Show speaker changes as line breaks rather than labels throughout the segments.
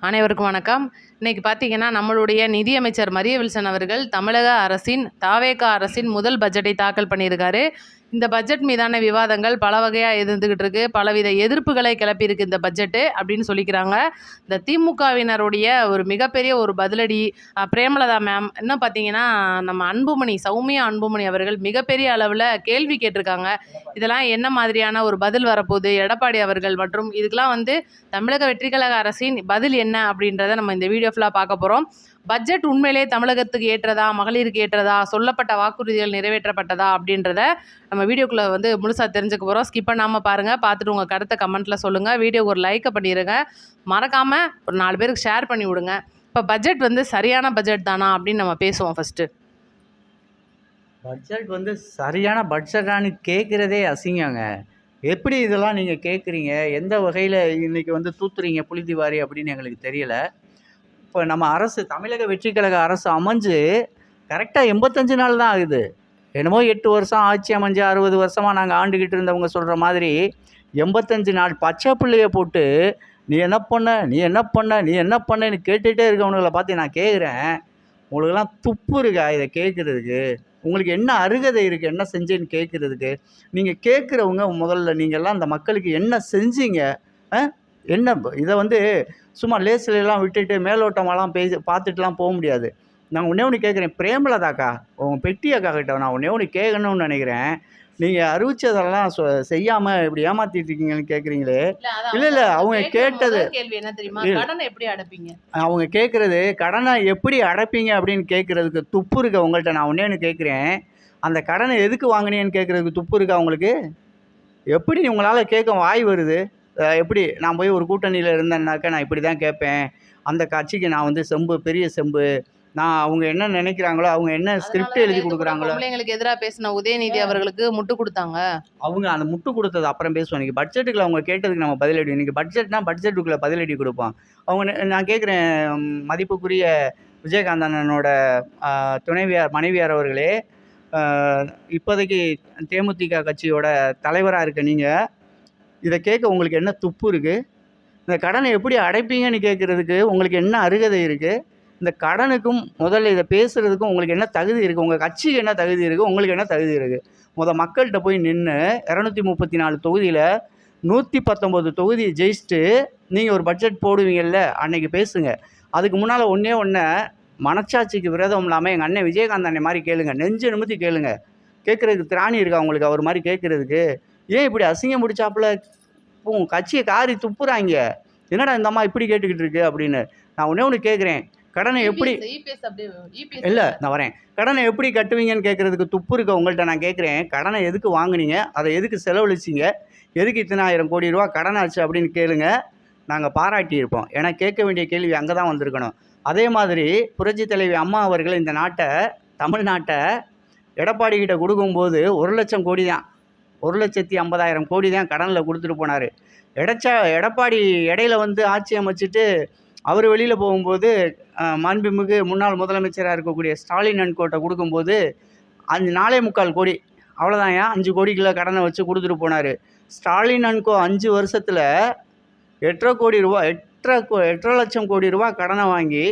அனைவருக்கும் வணக்கம். இன்னைக்கு பார்த்தீங்கன்னா, நம்மளுடைய நிதியமைச்சர் மரிய வில்சன் அவர்கள் தமிழக அரசின் தாவேகா அரசின் முதல் பட்ஜெட்டை தாக்கல் பண்ணியிருக்காரு. இந்த பட்ஜெட் மீதான விவாதங்கள் பல வகையா இருந்துகிட்டு இருக்கு. பலவித எதிர்ப்புகளை கிளப்பியிருக்கு இந்த பட்ஜெட்டு அப்படின்னு சொல்லிக்கிறாங்க. இந்த திமுகவினருடைய ஒரு மிகப்பெரிய ஒரு பதிலடி பிரேமலதா மேம் இன்னும் பார்த்தீங்கன்னா, நம்ம அன்புமணி சௌமியா அன்புமணி அவர்கள் மிகப்பெரிய அளவுல கேள்வி கேட்டிருக்காங்க. இதெல்லாம் என்ன மாதிரியான ஒரு பதில் வரப்போகுது? எடப்பாடி அவர்கள் மற்றும் இதுக்கெல்லாம் தமிழக வெற்றி கழக அரசின் பதில் என்ன அப்படின்றத நம்ம இந்த வீடியோ ஃபுல்லாக பார்க்க போகிறோம். பட்ஜெட் உண்மையிலே தமிழகத்துக்கு ஏற்றதா, மகளிருக்கு ஏற்றதா, சொல்லப்பட்ட வாக்குறுதிகள் நிறைவேற்றப்பட்டதா அப்படின்றத நம்ம வீடியோக்குள்ளே முழுசாக தெரிஞ்சுக்க போகிறோம். ஸ்கிப் பண்ணாமல் பாருங்கள். பார்த்துட்டு உங்கள் கருத்தை கமெண்ட்டில் சொல்லுங்கள். வீடியோக்கு ஒரு லைக்கை பண்ணிடுங்க. மறக்காமல் ஒரு 4 பேருக்கு ஷேர் பண்ணி விடுங்க. இப்போ பட்ஜெட் சரியான பட்ஜெட் தானா அப்படின்னு நம்ம பேசுவோம். ஃபஸ்ட்டு
பட்ஜெட் சரியான பட்ஜெட்டானு கேட்குறதே அசிங்கங்க. எப்படி இதெல்லாம் நீங்கள் கேட்குறீங்க? எந்த வகையில் இன்றைக்கி தூத்துறீங்க புலி திவாரி அப்படின்னு எங்களுக்கு தெரியல. இப்போ நம்ம அரசு தமிழக வெற்றி கழக அரசு அமைஞ்சு கரெக்டாக 85 நாள் தான் ஆகுது. என்னமோ 8 வருஷம் ஆட்சி அமைஞ்சு 60 வருஷமாக நாங்கள் ஆண்டுக்கிட்டு இருந்தவங்க சொல்கிற மாதிரி 85 நாள் பச்சை பிள்ளைய போட்டு நீ என்ன பண்ண நீ என்ன பண்ண நீ என்ன பண்ணன்னு கேட்டுகிட்டே இருக்கவனுங்களை பார்த்து நான் கேட்குறேன், உங்களுக்கெல்லாம் துப்பு இருக்கா இதை கேட்குறதுக்கு? உங்களுக்கு என்ன அருகதை இருக்குது என்ன செஞ்சேன்னு கேட்குறதுக்கு? நீங்கள் கேட்குறவங்க முதல்ல நீங்கள்லாம் அந்த மக்களுக்கு என்ன செஞ்சீங்க? என்ன இதை சும்மா லேஸ்லாம் விட்டுட்டு மேலோட்டமாலாம் பார்த்துட்டுலாம் போக முடியாது. நான் ஒன்றே ஒன்று கேட்குறேன், பிரேமலதாக்கா உங்கள் பெட்டி அக்கா கிட்ட நான் ஒன்றே ஒன்று கேட்கணும்னு நினைக்கிறேன். நீங்கள் அறிவிச்சதெல்லாம் செய்யாமல் இப்படி ஏமாற்றிட்டு இருக்கீங்கன்னு கேட்குறீங்களே. இல்லை அவங்க கேட்டது அவங்க கேட்குறது கடனை எப்படி அடைப்பீங்க அப்படின்னு கேட்குறதுக்கு துப்பு இருக்க உங்கள்கிட்ட. நான் ஒன்றே ஒன்று கேட்குறேன், அந்த கடனை எதுக்கு வாங்கினேன்னு கேட்குறதுக்கு துப்பு இருக்கா உங்களுக்கு? எப்படி உங்களால் கேட்க வாய் வருது? எப்படி நான் போய் ஒரு கூட்டணியில் இருந்தேன்னாக்கா நான் இப்படி தான் கேட்பேன், அந்த கட்சிக்கு நான் செம்பு பெரிய செம்பு, நான் அவங்க என்ன நினைக்கிறாங்களோ அவங்க என்ன ஸ்கிரிப்ட் எழுதி கொடுக்குறாங்களோ.
பிள்ளைங்களுக்கு எதிராக பேசின உதயநிதி அவர்களுக்கு முட்டு கொடுத்தாங்க.
அவங்க அந்த முட்டு கொடுத்தது அப்புறம் பேசுவோம். இன்றைக்கி பட்ஜெட்டுக்குள்ள அவங்க கேட்டதுக்கு நம்ம பதிலடி. இன்றைக்கி பட்ஜெட்னா பட்ஜெட்டுக்குள்ளே பதிலடி கொடுப்போம். அவங்க நான் கேட்குறேன், மதிப்புக்குரிய விஜயகாந்த் அண்ணனோட துணைவியார் மனைவியார் அவர்களே, இப்போதைக்கு தேமுதிக கட்சியோட தலைவராக இருக்க நீங்கள் இதை கேட்க உங்களுக்கு என்ன துப்பு இருக்குது? இந்த கடனை எப்படி அடைப்பீங்கன்னு கேட்குறதுக்கு உங்களுக்கு என்ன அருகதை இருக்குது? இந்த கடனுக்கும் முதல்ல இதை பேசுகிறதுக்கும் உங்களுக்கு என்ன தகுதி இருக்குது? உங்கள் கட்சிக்கு என்ன தகுதி இருக்குது? உங்களுக்கு என்ன தகுதி இருக்குது? மக்கள்கிட்ட போய் நின்று 234 தொகுதியில் 119 தொகுதி ஜெயிச்சுட்டு நீங்கள் ஒரு பட்ஜெட் போடுவீங்கல்ல, அன்றைக்கி பேசுங்க. அதுக்கு முன்னால் ஒன்று மனச்சாட்சிக்கு விரோதம் இல்லாமல் எங்கள் அண்ணன் விஜயகாந்த் அண்ணன் மாதிரி கேளுங்க, நெஞ்சு நிமித்தி கேளுங்க. கேட்குறதுக்கு திராணி இருக்கா உங்களுக்கு அவர் மாதிரி கேட்குறதுக்கு? ஏன் இப்படி அசிங்கம் முடிச்சாப்புல கட்சியை காரி துப்புறாங்க? என்னடா இந்த அம்மா இப்படி கேட்டுக்கிட்டு இருக்கு அப்படின்னு. நான் ஒன்று கேட்குறேன், கடனை எப்படி இல்லை நான் வரேன், கடனை எப்படி கட்டுவீங்கன்னு கேட்குறதுக்கு துப்பு இருக்க உங்கள்கிட்ட நான் கேட்குறேன். கடனை எதுக்கு வாங்குனீங்க? அதை எதுக்கு செலவழிச்சிங்க? எதுக்கு இத்தனை 1000 கோடி ரூபா கடன் ஆச்சு அப்படின்னு கேளுங்க, நாங்கள் பாராட்டியிருப்போம். ஏன்னா கேட்க வேண்டிய கேள்வி அங்கே தான் வந்திருக்கணும். அதே மாதிரி புரட்சி தலைவி அம்மா அவர்கள் இந்த நாட்டை தமிழ்நாட்டை எடப்பாடி கிட்ட கொடுக்கும்போது 1 லட்சம் கோடி தான், 1,50,000 கோடி தான் கடனில் கொடுத்துட்டு போனார். எடப்பாடி இடையில ஆட்சி அமைச்சிட்டு அவர் வெளியில் போகும்போது மாண்புமிகு முன்னாள் முதலமைச்சராக இருக்கக்கூடிய ஸ்டாலின் அண்ட் கோட்டை கொடுக்கும்போது 4.25 கோடி அவ்வளோதான், 5 கோடிக்குள்ள கடனை வச்சு கொடுத்துட்டு போனார். ஸ்டாலின் அண்ட் கோ 5 வருஷத்தில் 8.5 கோடி ரூபா 8.5 லட்சம் கோடி ரூபா கடனை வாங்கி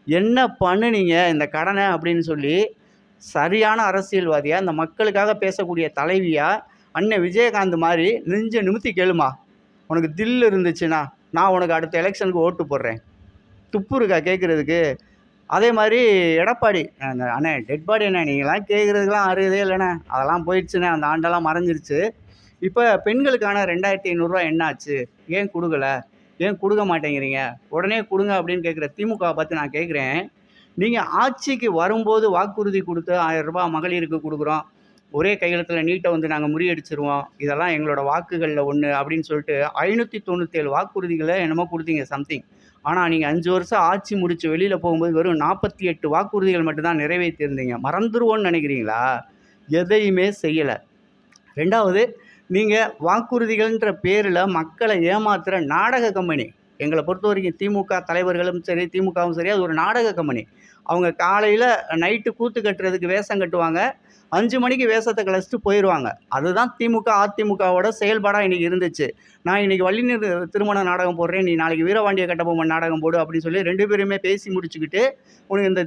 என்ன பண்ணுனீங்க இந்த கடனை அப்படின்னு சொல்லி சரியான அரசியல்வாதியாக இந்த மக்களுக்காக பேசக்கூடிய தலைவியாக அண்ணன் விஜயகாந்த் மாதிரி நெஞ்ச நிமித்தி கேளுமா. உனக்கு தில் இருந்துச்சுன்னா நான் உனக்கு அடுத்த எலெக்ஷனுக்கு ஓட்டு போடுறேன். துப்பு இருக்கா கேட்குறதுக்கு? அதே மாதிரி எடப்பாடி அண்ணே டெட் பாடி அண்ணே நீங்களாம் கேட்குறதுக்கெலாம் அறுதே இல்லைண்ணே, அதெல்லாம் போயிடுச்சுண்ணே, அந்த ஆண்டெல்லாம் மறைஞ்சிருச்சு. இப்போ பெண்களுக்கான 2,500 என்னாச்சு? ஏன் கொடுக்கலை? ஏன் கொடுக்க மாட்டேங்கிறீங்க? உடனே கொடுங்க அப்படின்னு கேட்குற திமுகவை பார்த்து நான் கேட்குறேன், நீங்கள் ஆட்சிக்கு வரும்போது வாக்குறுதி கொடுத்து 1000 ரூபாய் மகளிருக்கு கொடுக்குறோம், ஒரே கையெழுத்தில் நீட்டை நாங்கள் முறியடிச்சிருவோம், இதெல்லாம் எங்களோட வாக்குகளில் ஒன்று அப்படின்னு சொல்லிட்டு 597 வாக்குறுதிகளை என்னமோ கொடுத்தீங்க சம்திங். ஆனால் நீங்கள் 5 வருஷம் ஆட்சி முடித்து வெளியில் போகும்போது வெறும் 48 வாக்குறுதிகள் மட்டும்தான் நிறைவேற்றியிருந்தீங்க. மறந்துடுவோன்னு நினைக்கிறீங்களா? எதையுமே செய்யலை. 2வது, நீங்கள் வாக்குறுதிகள்ன்ற பேரில் மக்களை ஏமாத்துகிற நாடக கம்பெனி. எங்களை பொறுத்த வரைக்கும் திமுக தலைவர்களும் சரி, திமுகவும் சரி, அது ஒரு நாடக கம்பெனி. அவங்க காலையில் நைட்டு கூத்து கட்டுறதுக்கு வேஷம் கட்டுவாங்க. 5 மணிக்கு வேஷத்தை கலைச்சிட்டு போயிடுவாங்க. அதுதான் திமுக, அதிமுகவோட செயல்பாடாக இன்றைக்கி இருந்துச்சு. நான் இன்றைக்கி வள்ளிநீர் திருமண நாடகம் போடுறேன், நீ நாளைக்கு வீரபாண்டிய கட்டபொம்மன் நாடகம் போடு அப்படின்னு சொல்லி 2 பேருமே பேசி முடிச்சுக்கிட்டு, உனக்கு இந்த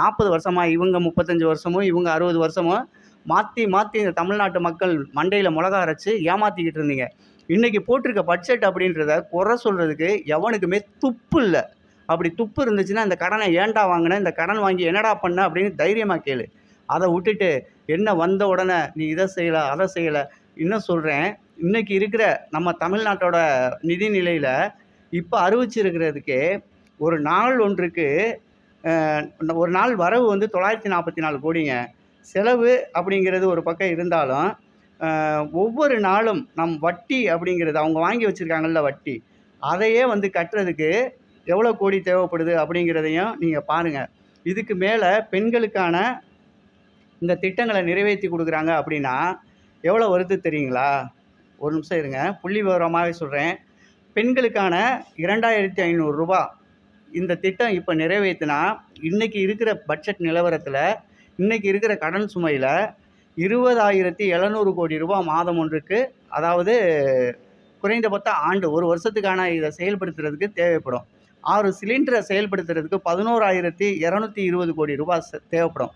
40 வருஷமா, இவங்க 35 வருஷமும் இவங்க 60 வருஷமும் மாற்றி மாற்றி இந்த தமிழ்நாட்டு மக்கள் மண்டையில் மிளகா அரைச்சி ஏமாற்றிக்கிட்டு இருந்தீங்க. இன்றைக்கி போட்டிருக்க பட்ஜெட் அப்படின்றத குறை சொல்கிறதுக்கு எவனுக்குமே துப்பு இல்லை. அப்படி துப்பு இருந்துச்சுன்னா இந்த கடனை ஏன்டா வாங்கின, இந்த கடன் வாங்கி என்னடா பண்ண அப்படின்னு தைரியமாக கேளு. அதை விட்டுட்டு என்ன வந்த உடனே நீ இதை செய்யலை அதை செய்யலை. இன்னும் சொல்கிறேன், இன்றைக்கி இருக்கிற நம்ம தமிழ்நாட்டோட நிதிநிலையில் இப்போ அறிவிச்சிருக்கிறதுக்கே ஒரு நாள் ஒன்றுக்கு ஒரு நாள் வரவு வந்து 944 கோடிங்க. செலவு அப்படிங்கிறது ஒரு பக்கம் இருந்தாலும் ஒவ்வொரு நாளும் நம் வட்டி அப்படிங்கிறது அவங்க வாங்கி வச்சுருக்காங்கல்ல வட்டி, அதையே வந்து கட்டுறதுக்கு எவ்வளோ கோடி தேவைப்படுது அப்படிங்கிறதையும் நீங்கள் பாருங்கள். இதுக்கு மேலே பெண்களுக்கான இந்த திட்டங்களை நிறைவேற்றி கொடுக்குறாங்க அப்படின்னா எவ்வளோ வருது தெரியுங்களா? ஒரு நிமிஷம் இருங்க, புள்ளி விவரமாகவே சொல்கிறேன். பெண்களுக்கான 2500 ரூபா இந்த திட்டம் இப்போ நிறைவேற்றினா இன்றைக்கி இருக்கிற பட்ஜெட் நிலவரத்தில், இன்றைக்கி இருக்கிற கடன் சுமையில் 20,700 கோடி ரூபா மாதம் ஒன்றுக்கு, அதாவது குறைந்தபட்ச ஆண்டு ஒரு வருஷத்துக்கான இதை செயல்படுத்துறதுக்கு தேவைப்படும். 6 சிலிண்டரை செயல்படுத்துறதுக்கு 11,220 கோடி ரூபா தேவைப்படும்.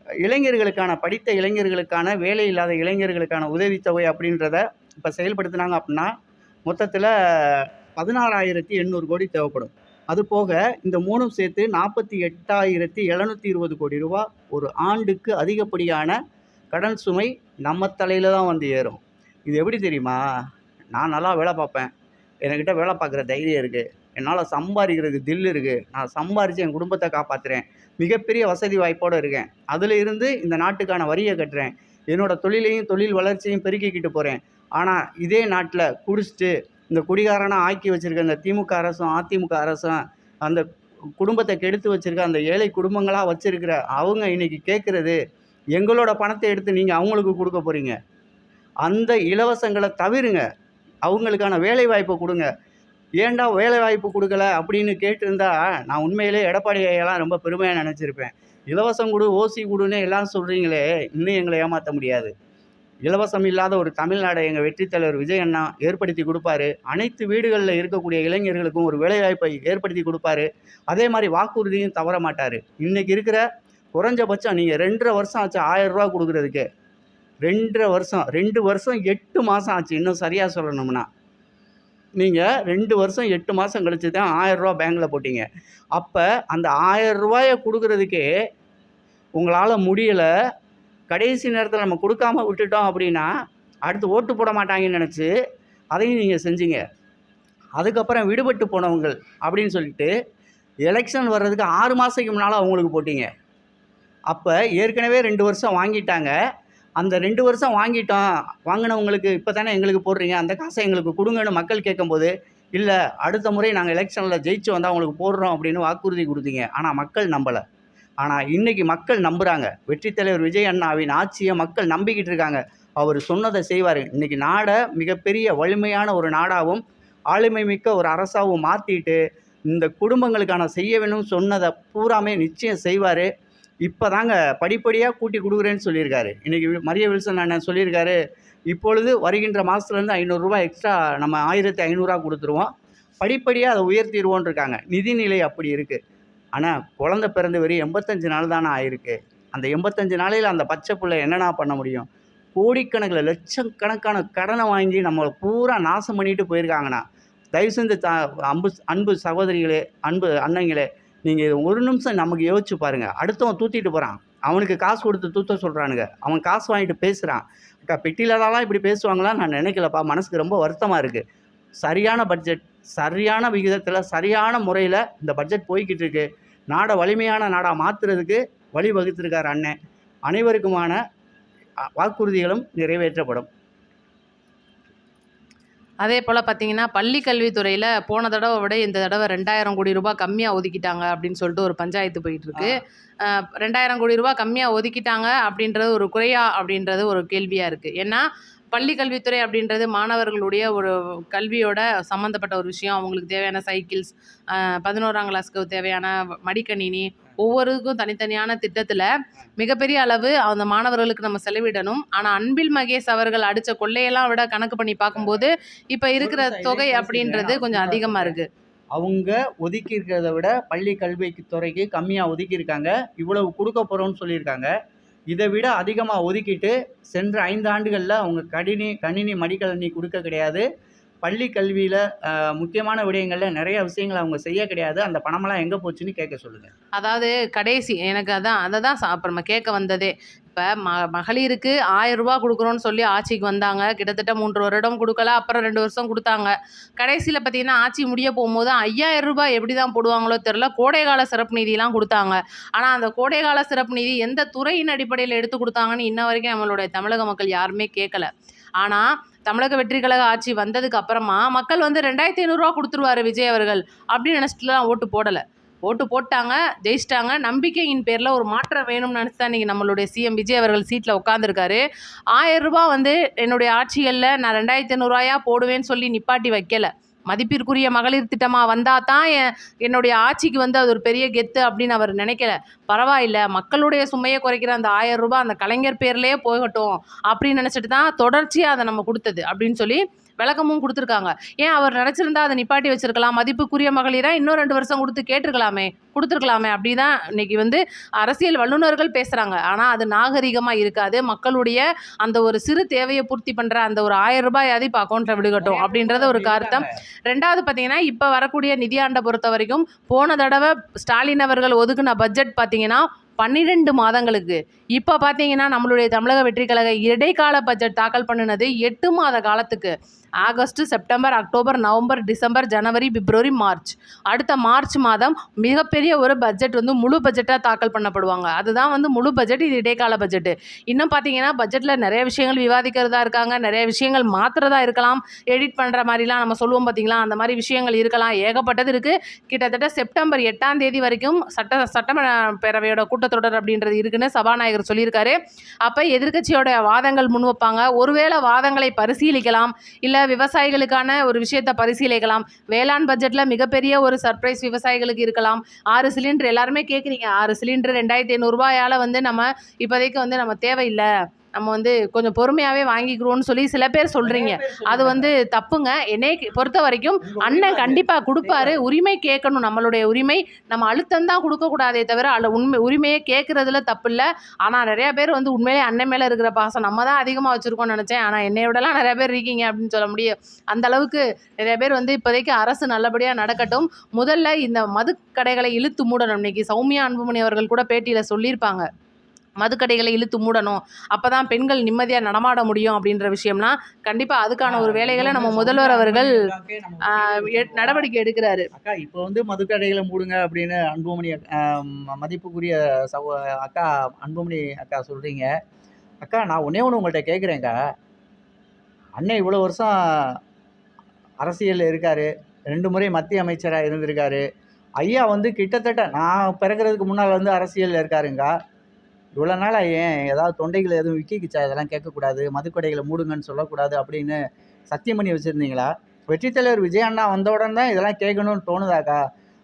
இளைஞர்களுக்கான, படித்த இளைஞர்களுக்கான, வேலை இல்லாத இளைஞர்களுக்கான உதவித்தொகை அப்படின்றத இப்போ செயல்படுத்தினாங்க அப்படின்னா மொத்தத்தில் 16,800 கோடி தேவைப்படும். அது போக இந்த 3ம் சேர்த்து 48,720 கோடி ரூபா ஒரு ஆண்டுக்கு அதிகப்படியான கடன் சுமை நம்ம தலையில் தான் வந்து ஏறும். இது எப்படி தெரியுமா? நான் நல்லா வேலை பார்ப்பேன், என்கிட்ட வேலை பார்க்குற தைரியம் இருக்குது, என்னால் சம்பாதிக்கிறதுக்கு தில் இருக்குது, நான் சம்பாரித்து என் குடும்பத்தை காப்பாற்றுறேன், மிகப்பெரிய வசதி வாய்ப்போடு இருக்கேன், அதில் இருந்து இந்த நாட்டுக்கான வரியை கட்டுறேன், என்னோடய தொழிலையும் தொழில் வளர்ச்சியும் பெருக்கிக்கிட்டு போகிறேன். ஆனால் இதே நாட்டில் குடிச்சிட்டு இந்த குடிகாரனாக ஆக்கி வச்சுருக்க இந்த திமுக அரசும் அதிமுக அரசும் அந்த குடும்பத்தை கெடுத்து வச்சுருக்க அந்த ஏழை குடும்பங்களாக வச்சுருக்கிற அவங்க இன்றைக்கி கேட்குறது, எங்களோட பணத்தை எடுத்து நீங்கள் அவங்களுக்கு கொடுக்க போகிறீங்க. அந்த இலவசங்களை தவிருங்க, அவங்களுக்கான வேலை வாய்ப்பை கொடுங்க. ஏன்டா வேலை வாய்ப்பு கொடுக்கல அப்படின்னு கேட்டிருந்தா நான் உண்மையிலே எடப்பாடி ஐயாலாம் ரொம்ப பெருமையாக நினச்சிருப்பேன். இலவசம் கொடு, ஓசி கொடுன்னு எல்லாம் சொல்கிறீங்களே, இன்னும் எங்களை ஏமாற்ற முடியாது. இலவசம் இல்லாத ஒரு தமிழ்நாடை எங்கள் வெற்றித் தலைவர் விஜய் அண்ணா ஏற்படுத்தி கொடுப்பாரு. அனைத்து வீடுகளில் இருக்கக்கூடிய இளைஞர்களுக்கும் ஒரு வேலைவாய்ப்பை ஏற்படுத்தி கொடுப்பாரு. அதே மாதிரி வாக்குறுதியும் தவற மாட்டார். இன்றைக்கி இருக்கிற குறைஞ்சபட்சம் நீங்கள் 2.5 வருஷம் ஆச்சு 1000 ரூபா கொடுக்குறதுக்கு. 2.5 வருஷம், 2 வருஷம் 8 மாதம் ஆச்சு. இன்னும் சரியாக சொல்லணும்னா நீங்கள் 2 வருஷம் 8 மாதம் கழிச்சு தான் 1000 ரூபா பேங்க்கில் போட்டீங்க. அப்போ அந்த 1000 ரூபாயை கொடுக்குறதுக்கே உங்களால் முடியலை. கடைசி நேரத்தில் நம்ம கொடுக்காம விட்டுட்டோம் அப்படின்னா அடுத்து ஓட்டு போட மாட்டாங்கன்னு நினச்சி அதையும் நீங்கள் செஞ்சீங்க. அதுக்கப்புறம் விடுபட்டு போனவங்கள் அப்படின்னு சொல்லிட்டு எலெக்ஷன் வர்றதுக்கு 6 மாதத்துக்கு முன்னால் அவங்களுக்கு போட்டீங்க. அப்போ ஏற்கனவே 2 வருஷம் வாங்கிட்டாங்க. அந்த 2 வருஷம் வாங்கினவங்களுக்கு இப்போ தானே எங்களுக்கு போடுறீங்க, அந்த காசை எங்களுக்கு கொடுங்கன்னு மக்கள் கேட்கும்போது, இல்லை அடுத்த முறை நாங்கள் எலெக்ஷனில் ஜெயிச்சு வந்தால் அவங்களுக்கு போடுறோம் அப்படின்னு வாக்குறுதி கொடுத்தீங்க. ஆனால் மக்கள் நம்பலை. ஆனால் இன்றைக்கி மக்கள் நம்புகிறாங்க. வெற்றித் தலைவர் விஜய் அண்ணாவின் ஆட்சியை மக்கள் நம்பிக்கிட்டு இருக்காங்க. அவர் சொன்னதை செய்வார். இன்றைக்கி நாடை மிகப்பெரிய வலிமையான ஒரு நாடாகவும் ஆளுமை மிக்க ஒரு அரசாகவும் மாற்றிட்டு இந்த குடும்பங்களுக்கான செய்ய வேணும்னு சொன்னதை பூராமே நிச்சயம் செய்வார். இப்போ தாங்க படிப்படியாக கூட்டி கொடுக்குறேன்னு சொல்லியிருக்காரு. இன்றைக்கி மரிய வில்சன் அண்ணன் சொல்லியிருக்காரு, இப்பொழுது வருகின்ற மாதத்துலேருந்து 500 ரூபா எக்ஸ்ட்ரா நம்ம 1500 கொடுத்துருவோம், படிப்படியாக அதை உயர்த்திடுவோன்னு இருக்காங்க. நிதிநிலை அப்படி இருக்குது. ஆனால் குழந்தை பிறந்து வெறும் 85 நாள் தானே ஆயிருக்கு. அந்த 85 நாளையில் அந்த பச்சை பிள்ளை என்னென்ன பண்ண முடியும்? கோடிக்கணக்கில் லட்சக்கணக்கான கடனை வாங்கி நம்மளை பூரா நாசம் பண்ணிட்டு போயிருக்காங்கண்ணா. தயவு செஞ்சு அன்பு சகோதரிகளே, அன்பு அண்ணங்களே, நீங்கள் இது ஒரு நிமிஷம் நமக்கு யோசிச்சு பாருங்கள். அடுத்தவன் தூத்திட்டு போகிறான், அவனுக்கு காசு கொடுத்து தூத்த சொல்கிறானுங்க, அவன் காசு வாங்கிட்டு பேசுகிறான். அக்கா பெட்டியிலலாம் இப்படி பேசுவாங்களான்னு நான் நினைக்கலப்பா. மனசுக்கு ரொம்ப வருத்தமாக இருக்குது. சரியான பட்ஜெட், சரியான விகிதத்தில், சரியான முறையில் இந்த பட்ஜெட் போய்கிட்டு இருக்கு. நாடை வலிமையான நாடாக மாற்றுறதுக்கு வழி வகுத்திருக்கார் அண்ணன். அனைவருக்குமான வாக்குறுதிகளும் நிறைவேற்றப்படும்.
அதே போல் பார்த்தீங்கன்னா, பள்ளி கல்வித்துறையில் போன தடவை விட இந்த தடவை 2000 கோடி ரூபாய் கம்மியாக ஒதுக்கிட்டாங்க அப்படின்னு சொல்லிட்டு ஒரு பஞ்சாயத்து போயிட்டுருக்கு. 2000 கோடி ரூபாய் கம்மியாக ஒதுக்கிட்டாங்க அப்படின்றது ஒரு குறையா அப்படின்றது ஒரு கேள்வியாக இருக்குது. ஏன்னா பள்ளி கல்வித்துறை அப்படின்றது மாணவர்களுடைய ஒரு கல்வியோட சம்மந்தப்பட்ட ஒரு விஷயம். அவங்களுக்கு தேவையான சைக்கிள்ஸ், 11ஆம் கிளாஸ்க்கு தேவையான மடிக்கணினி, ஒவ்வொருக்கும் தனித்தனியான திட்டத்தில் மிகப்பெரிய அளவு அந்த மாணவர்களுக்கு நம்ம செலவிடணும். ஆனால் அன்பில் மகேஷ் அவர்கள் அடித்த கொள்ளையெல்லாம் விட கணக்கு பண்ணி பார்க்கும்போது இப்போ இருக்கிற தொகை அப்படின்றது கொஞ்சம் அதிகமாக இருக்குது.
அவங்க ஒதுக்கி இருக்கிறத விட பள்ளி கல்வித்துறைக்கு கம்மியாக ஒதுக்கியிருக்காங்க. இவ்வளவு கொடுக்க போகிறோம்னு சொல்லியிருக்காங்க. இதை விட அதிகமாக ஒதுக்கிட்டு சென்ற 5 ஆண்டுகளில் அவங்க கணினி மடிக்கணினி கொடுக்க கிடையாது. பள்ளி கல்வியில் முக்கியமான விடயங்களில் நிறைய விஷயங்கள் அவங்க செய்ய கிடையாது. அந்த பணமெல்லாம் எங்கே போச்சுன்னு கேட்க சொல்லுங்கள்.
அதாவது கடைசி எனக்கு அதை தான் அப்போ நம்ம கேட்க வந்ததே. இப்போ மகளிருக்கு 1000 ரூபா கொடுக்குறோன்னு சொல்லி ஆட்சிக்கு வந்தாங்க. கிட்டத்தட்ட 3 வருடம் கொடுக்கல, அப்புறம் 2 வருஷம் கொடுத்தாங்க. கடைசியில் பார்த்தீங்கன்னா ஆட்சி முடிய போகும்போது 5000 ரூபாய் எப்படி தான் போடுவாங்களோ தெரில, கோடைகால சிறப்பு நிதிலாம் கொடுத்தாங்க. ஆனால் அந்த கோடைகால சிறப்பு நிதி எந்த துறையின் அடிப்படையில் எடுத்து கொடுத்தாங்கன்னு இன்ன வரைக்கும் நம்மளுடைய தமிழக மக்கள் யாருமே கேட்கல. ஆனால் தமிழக வெற்றி கழக ஆட்சி வந்ததுக்கு அப்புறமா மக்கள் வந்து 2500 ரூபா கொடுத்துருவாரு விஜய் அவர்கள் அப்படின்னு நினச்சிட்டுலாம் ஓட்டு போடலை. ஓட்டு போட்டாங்க, ஜெயிச்சிட்டாங்க. நம்பிக்கையின் பேரில் ஒரு மாற்றம் வேணும்னு நினச்சி தான் இன்றைக்கி நம்மளுடைய சிஎம் விஜய் அவர்கள் சீட்டில் உட்காந்துருக்காரு. 1000 ரூபா வந்து என்னுடைய ஆட்சிகளில் நான் 2500 ரூபாயா போடுவேன்னு சொல்லி நிப்பாட்டி வைக்கலை. மதிப்பிற்குரிய மகளிர் திட்டமாக வந்தால் தான் என்னுடைய ஆட்சிக்கு வந்து அது ஒரு பெரிய கெத்து அப்படின்னு அவர் நினைக்கல. பரவாயில்ல, மக்களுடைய சுமையை குறைக்கிற அந்த 1000 ரூபாய் அந்த கலைஞர் பேர்லேயே போகட்டும் அப்படின்னு நினச்சிட்டு தான் தொடர்ச்சியாக அதை நம்ம கொடுத்தது அப்படின்னு சொல்லி விளக்கமும் கொடுத்துருக்காங்க. ஏன் அவர் நினச்சிருந்தா அதை நிப்பாட்டி வச்சிருக்கலாம், மதிப்புக்குரிய மகளிராக இன்னும் 2 வருஷம் கொடுத்து கொடுத்துருக்கலாமே அப்படி தான் இன்றைக்கி வந்து அரசியல் வல்லுநர்கள் பேசுகிறாங்க. ஆனால் அது நாகரிகமாக இருக்காது. மக்களுடைய அந்த ஒரு சிறு தேவையை பூர்த்தி பண்ணுற அந்த ஒரு 1000 ரூபாயாவது இப்போ அக்கௌண்ட்டில் விடுகட்டும் அப்படின்றத ஒரு கருத்தம். 2வது பார்த்தீங்கன்னா இப்போ வரக்கூடிய நிதியாண்டை பொறுத்த வரைக்கும் போன தடவை ஸ்டாலின் அவர்கள் ஒதுக்குன பட்ஜெட் பார்த்தீங்கன்னா 12 மாதங்களுக்கு. இப்போ பார்த்தீங்கன்னா நம்மளுடைய தமிழக வெற்றி கழக இடைக்கால பட்ஜெட் தாக்கல் பண்ணினது 8 மாத காலத்துக்கு. August, September, October, November, December, ஜனவரி, பிப்ரவரி, மார்ச். அடுத்த மார்ச் மாதம் மிகப்பெரிய ஒரு பட்ஜெட் வந்து முழு பட்ஜெட்டாக தாக்கல் பண்ணப்படுவாங்க. அதுதான் வந்து முழு பட்ஜெட், இது இடைக்கால பட்ஜெட்டு. இன்னும் பார்த்தீங்கன்னா பட்ஜெட்டில் நிறைய விஷயங்கள் விவாதிக்கிறதா இருக்காங்க, நிறைய விஷயங்கள் மாற்றுறதா இருக்கலாம், எடிட் பண்ணுற மாதிரிலாம் நம்ம சொல்லுவோம் பார்த்தீங்களா, அந்த மாதிரி விஷயங்கள் இருக்கலாம். ஏகப்பட்டது இருக்குது. கிட்டத்தட்ட செப்டம்பர் 8ஆம் தேதி வரைக்கும் சட்டப்பேரவையோட கூட்டத்தொடர் அப்படின்றது இருக்குன்னு சபாநாயகர் சொல்லியிருக்காரு. அப்போ எதிர்க்கட்சியோட வாதங்கள் முன் வைப்பாங்க. ஒருவேளை வாதங்களை பரிசீலிக்கலாம், இல்லை விவசாயிகளுக்கான ஒரு விஷயத்தை பரிசீலிக்கலாம். வேளாண் பட்ஜெட்டில் மிகப்பெரிய ஒரு சர்ப்ரைஸ் விவசாயிகளுக்கு இருக்கலாம். 6 சிலிண்டர் எல்லாருமே கேட்குறீங்க, 6 சிலிண்டர் 2500 ரூபாயால் வந்து நம்ம இப்போதைக்கு வந்து நம்ம தேவையில்லை, நம்ம வந்து கொஞ்சம் பொறுமையாகவே வாங்கிக்கிறோன்னு சொல்லி சில பேர் சொல்கிறீங்க. அது வந்து தப்புங்க. என்னை பொறுத்த வரைக்கும் அண்ணன் கண்டிப்பாக கொடுப்பாரு. உரிமை கேட்கணும், நம்மளுடைய உரிமை. நம்ம அழுத்தந்தான் கொடுக்கக்கூடாதே தவிர உரிமையை கேட்குறதுல தப்பு இல்லை. ஆனால் நிறையா பேர் வந்து உண்மையிலே அண்ணன் மேலே இருக்கிற பாசம் நம்ம தான் அதிகமாக வச்சுருக்கோம்னு நினச்சேன். ஆனால் என்னை விடலாம் நிறையா பேர் இருக்கீங்க அப்படின்னு சொல்ல முடியும். அந்த அளவுக்கு நிறைய பேர் வந்து இப்போதைக்கு அரசு நல்லபடியாக நடக்கட்டும். முதல்ல இந்த மதுக்கடைகளை இழுத்து மூடணும். இன்னைக்கு சௌமியா அன்புமணி அவர்கள் கூட பேட்டியில் சொல்லியிருப்பாங்க, மதுக்கடைகளை இழுத்து மூடணும், அப்போ தான் பெண்கள் நிம்மதியாக நடமாட முடியும் அப்படின்ற விஷயம்னா கண்டிப்பாக அதுக்கான ஒரு வேலைகளை நம்ம முதல்வர் அவர்கள் நடவடிக்கை எடுக்கிறாரு.
அக்கா இப்போ வந்து மதுக்கடைகளை மூடுங்க அப்படின்னு அன்புமணி மதிப்புக்குரிய அக்கா அன்புமணி அக்கா சொல்கிறீங்க. அக்கா நான் ஒன்றே ஒன்று உங்கள்கிட்ட கேட்குறேங்க்கா. அண்ணன் இவ்வளோ வருஷம் அரசியலில் இருக்கார், 2 முறை மத்திய அமைச்சராக இருந்திருக்காரு. ஐயா வந்து கிட்டத்தட்ட நான் பிறக்கிறதுக்கு முன்னால் வந்து அரசியலில் இருக்காருங்கா. இவ்வளோ நாளாக ஏன் ஏதாவது தொண்டைகளை எதுவும் விக்கிச்சா, இதெல்லாம் கேட்கக்கூடாது, மதுக்கடைகளை மூடுங்கன்னு சொல்லக்கூடாது அப்படின்னு சத்தியம் பண்ணி வச்சுருந்தீங்களா? வெற்றித் தலைவர் விஜய் அண்ணா வந்த உடனே தான் இதெல்லாம் கேட்கணும்னு தோணுதாக்கா?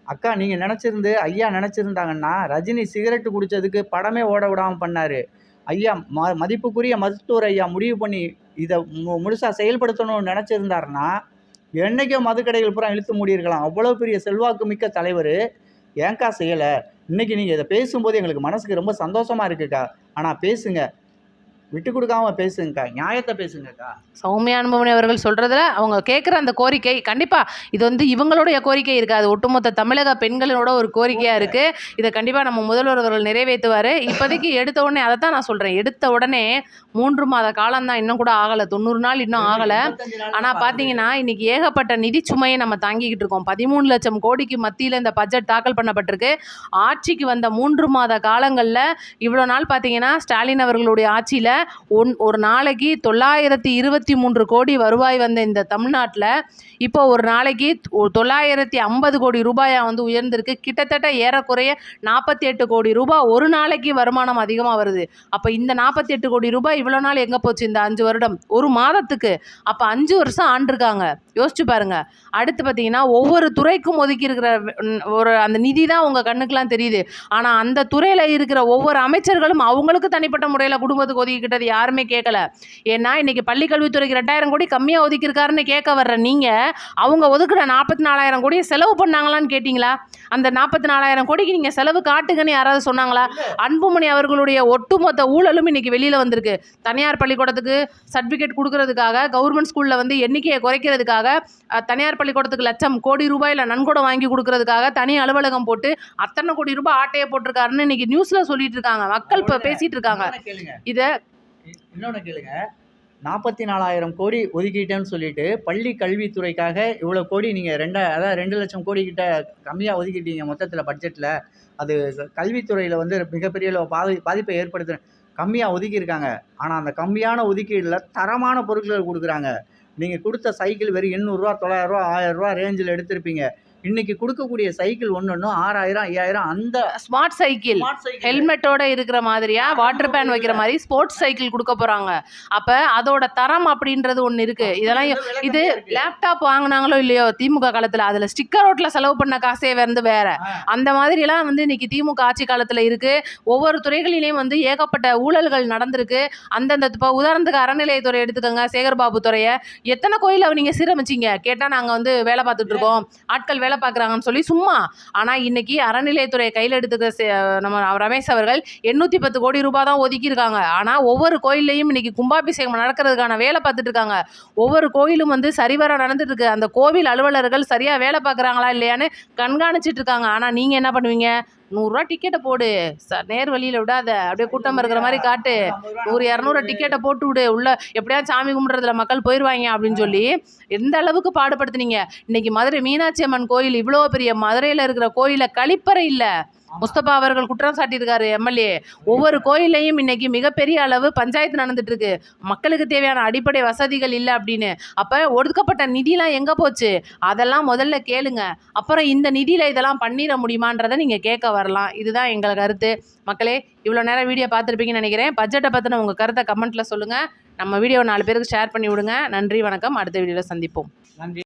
அக்கா நீங்கள் நினச்சிருந்து ஐயா நினச்சிருந்தாங்கன்னா ரஜினி சிகரெட்டு குடித்ததுக்கு படமே ஓட விடாமல் பண்ணார். ஐயா மதிப்புக்குரிய மருத்துவர் ஐயா முடிவு பண்ணி இதை முழுசாக செயல்படுத்தணும்னு நினச்சிருந்தாருன்னா என்றைக்கோ மதுக்கடைகள் பூரா இழுத்து மூடியிருக்கலாம். அவ்வளோ பெரிய செல்வாக்கு மிக்க தலைவர் ஏன்க்கா செய்யலை? இன்றைக்கி நீங்கள் இதை பேசும்போது எங்களுக்கு மனசுக்கு ரொம்ப சந்தோஷமாக இருக்குக்கா. ஆனால் பேசுங்க, விட்டு கொடுக்காம பேசுங்கக்கா, நியாயத்தை பேசுங்கக்கா.
சௌமியா அன்புமணி அவர்கள் சொல்கிறதுல அவங்க கேட்குற அந்த கோரிக்கை கண்டிப்பாக இது வந்து இவங்களுடைய கோரிக்கை இருக்காது, ஒட்டுமொத்த தமிழக பெண்களோட ஒரு கோரிக்கையாக இருக்குது. இதை கண்டிப்பாக நம்ம முதல்வர் அவர்கள் நிறைவேற்றுவார். இப்போதைக்கு எடுத்த உடனே அதை தான் நான் சொல்கிறேன், எடுத்த உடனே 3 மாத காலம்தான், இன்னும் கூட ஆகலை, 90 நாள் இன்னும் ஆகலை. ஆனால் பார்த்தீங்கன்னா இன்றைக்கி ஏகப்பட்ட நிதி சுமையை நம்ம தாங்கிக்கிட்டு இருக்கோம். 13 லட்சம் கோடிக்கு மத்தியில் இந்த பட்ஜெட் தாக்கல் பண்ணப்பட்டிருக்கு. ஆட்சிக்கு வந்த 3 மாத காலங்களில் இவ்வளோ நாள் பார்த்தீங்கன்னா ஸ்டாலின் அவர்களுடைய ஆட்சியில் ஒரு நாளைக்கு 923 கோடி வருவாய் வந்த இந்த தமிழ்நாட்டில் இப்போ ஒரு நாளைக்கு 950 கோடி ரூபாயா வந்து உயர்ந்திருக்கு. கிட்டத்தட்ட ஏறக்குறைய 48 கோடி ரூபாய் ஒரு நாளைக்கு வருமானம் அதிகமாக வருது. அப்போ இந்த 48 கோடி ரூபாய் இவ்வளோ நாள் எங்கே போச்சு? இந்த 5 வருடம், ஒரு மாதத்துக்கு. அப்போ 5 வருஷம் ஆண்டிருக்காங்க. யோசிச்சு பாருங்க. அடுத்து பார்த்தீங்கன்னா ஒவ்வொரு துறைக்கும் ஒதுக்கி இருக்கிற ஒரு அந்த நிதி தான் உங்கள் கண்ணுக்கெலாம் தெரியுது. ஆனால் அந்த துறையில் இருக்கிற ஒவ்வொரு அமைச்சர்களும் அவங்களுக்கு தனிப்பட்ட முறையில் குடும்பத்துக்கு ஒதுக்கிக்கிட்டது யாருமே கேட்கல. ஏன்னா இன்னைக்கு பள்ளி கல்வித்துறைக்கு 2000 கோடி கம்மியாக ஒதுக்கியிருக்காருன்னு கேட்க வர்ற நீங்கள் அவங்க ஒதுக்குற 44,000 கோடியை செலவு பண்ணாங்களான்னு கேட்டிங்களா? அந்த 44,000 கோடிக்கு நீங்கள் செலவு காட்டுங்கன்னு யாராவது சொன்னாங்களா? அன்புமணி அவர்களுடைய ஒட்டுமொத்த ஊழலும் இன்னைக்கு வெளியில் வந்திருக்கு. தனியார் பள்ளிக்கூடத்துக்கு சர்டிஃபிகேட் கொடுக்கறதுக்காக, கவர்மெண்ட் ஸ்கூலில் வந்து எண்ணிக்கையை குறைக்கிறதுக்காக, தனியார் பள்ளிக்கூடத்துக்கு லட்சம் கோடி ரூபாயில் நன்கொடை வாங்கி கொடுக்கறதுக்காக தனி அலுவலகம் போட்டு அத்தனை கோடி ரூபாய் ஆட்டையை போட்டிருக்காருன்னு இன்னைக்கு நியூஸில் சொல்லிட்டு இருக்காங்க. மக்கள் இப்போ பேசிட்டு இருக்காங்க. இதை
இன்னொன்று கேளுங்க. 44,000 கோடி ஒதுக்கிட்டேன்னு சொல்லிட்டு பள்ளி கல்வித்துறைக்காக இவ்வளோ கோடி நீங்கள் 2 லட்சம் கோடி கிட்ட கம்மியாக ஒதுக்கிட்டீங்க மொத்தத்தில் பட்ஜெட்டில். அது கல்வித்துறையில் வந்து மிகப்பெரிய பாதிப்பை ஏற்படுத்து கம்மியாக ஒதுக்கியிருக்காங்க. ஆனால் அந்த கம்மியான ஒதுக்கீடில் தரமான பொருட்கள் கொடுக்குறாங்க. நீங்கள் கொடுத்த சைக்கிள் வெறும் 800 900 1000 ரேஞ்சில் எடுத்திருப்பீங்க. இன்னைக்கு கொடுக்கக்கூடிய சைக்கிள் ஒன்றும் 6000 5000 அந்த
ஸ்மார்ட் சைக்கிள் ஹெல்மெட்டோட இருக்கிற மாதிரியா வாட்டர் பேன் வைக்கிற மாதிரி ஸ்போர்ட்ஸ் சைக்கிள் கொடுக்க போகிறாங்க. அப்போ அதோட தரம் அப்படின்றது ஒன்று இருக்குது. இதெல்லாம் இது லேப்டாப் வாங்கினாங்களோ இல்லையோ திமுக காலத்தில், அதில் ஸ்டிக்கர் ரோட்டில் செலவு பண்ண காசே வந்து வேற. அந்த மாதிரிலாம் வந்து இன்னைக்கு திமுக ஆட்சி காலத்தில் இருக்குது. ஒவ்வொரு துறைகளிலையும் வந்து ஏகப்பட்ட ஊழல்கள் நடந்திருக்கு. அந்தந்த இப்போ உதாரணத்துக்கு அறநிலையத்துறை எடுத்துக்கோங்க, சேகர்பாபு துறையை. எத்தனை கோயிலை நீங்கள் சீரமைச்சிங்க கேட்டால் நாங்கள் வந்து வேலை பார்த்துட்டு இருக்கோம், ஆட்கள் வேலை பார்க்குறாங்கன்னு சொல்லி சும்மா. ஆனால் இன்னைக்கு அறநிலையத்துறையை கையில் எடுத்துக்க நம்ம ரமேஷ் அவர்கள் 810 கோடி ரூபாய் தான் ஒதுக்கியிருக்காங்க. ஆனால் ஒவ்வொரு கோயிலையும் இன்னைக்கு கும்பாபிஷேகம் நடக்கிறதுக்கான வேலை பார்த்துட்டு இருக்காங்க. ஒவ்வொரு கோயிலும் வந்து சரிவர நடந்துட்டு இருக்கு. அந்த கோவில் அலுவலர்கள் சரியாக வேலை பார்க்குறாங்களா இல்லையான்னு கண்காணிச்சிட்டு இருக்காங்க. ஆனால் நீங்கள் என்ன பண்ணுவீங்க? 100 ரூபா டிக்கெட்டை போடு, நேர் வழியில் விடாத, அப்படியே கூட்டம் இருக்கிற மாதிரி காட்டு, 100 200 டிக்கெட்டை போட்டு விடு, உள்ள எப்படியாவது சாமி கும்பிட்றதுல மக்கள் போயிடுவாங்க அப்படின்னு சொல்லி எந்த அளவுக்கு பாடுபடுத்துனீங்க. இன்னைக்கு மதுரை மீனாட்சி அம்மன் கோயில், இவ்வளோ பெரிய மதுரையில் இருக்கிற கோயிலில் கழிப்பறை இல்லை. முஸ்தபா அவர்கள் குற்றம் சாட்டியிருக்காரு எம்எல்ஏ. ஒவ்வொரு கோயிலையும் இன்னைக்கு மிகப்பெரிய அளவு பஞ்சாயத்து நடந்துட்டு இருக்கு. மக்களுக்கு தேவையான அடிப்படை வசதிகள் இல்லை அப்படின்னு. அப்போ ஒதுக்கப்பட்ட நிதிலாம் எங்கே போச்சு? அதெல்லாம் முதல்ல கேளுங்க. அப்புறம் இந்த நிதியில் இதெல்லாம் பண்ணிட முடியுமான்றதை நீங்கள் கேட்க வரலாம். இதுதான் எங்கள் கருத்து. மக்களே, இவ்வளோ நேரம் வீடியோ பார்த்துருப்பீங்கன்னு நினைக்கிறேன். பட்ஜெட்டை பற்றின உங்கள் கருத்தை கமெண்ட்டில் சொல்லுங்கள். நம்ம வீடியோ 4 பேருக்கு ஷேர் பண்ணி விடுங்க. நன்றி, வணக்கம். அடுத்த வீடியோவில் சந்திப்போம்.
நன்றி.